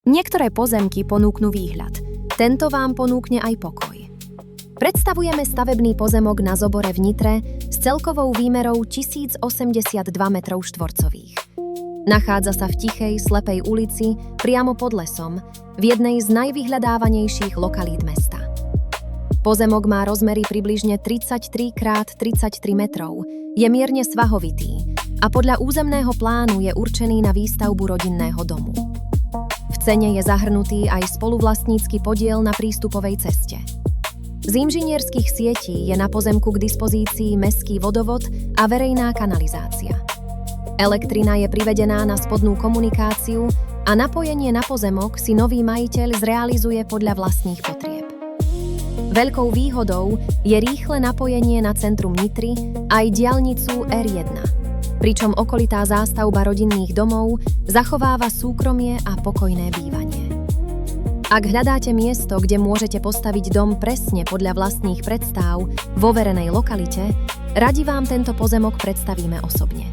Niektoré pozemky ponúknú výhľad. Tento vám ponúkne aj pokoj. Predstavujeme stavebný pozemok na Zobore v Nitre s celkovou výmerou 1082 m². Nachádza sa v tichej, slepej ulici priamo pod lesom, v jednej z najvyhľadávanejších lokalít mesta. Pozemok má rozmery približne 33 x 33 metrov, je mierne svahovitý a podľa územného plánu je určený na výstavbu rodinného domu. V cene je zahrnutý aj spoluvlastnícky podiel na prístupovej ceste. Z inžinierských sietí je na pozemku k dispozícii mestský vodovod a verejná kanalizácia. Elektrina je privedená na spodnú komunikáciu a napojenie na pozemok si nový majiteľ zrealizuje podľa vlastných potrieb. Veľkou výhodou je rýchle napojenie na centrum Nitry aj diaľnicu R1, pričom okolitá zástavba rodinných domov zachováva súkromie a pokojné bývanie. Ak hľadáte miesto, kde môžete postaviť dom presne podľa vlastných predstáv vo verenej lokalite, radi vám tento pozemok predstavíme osobne.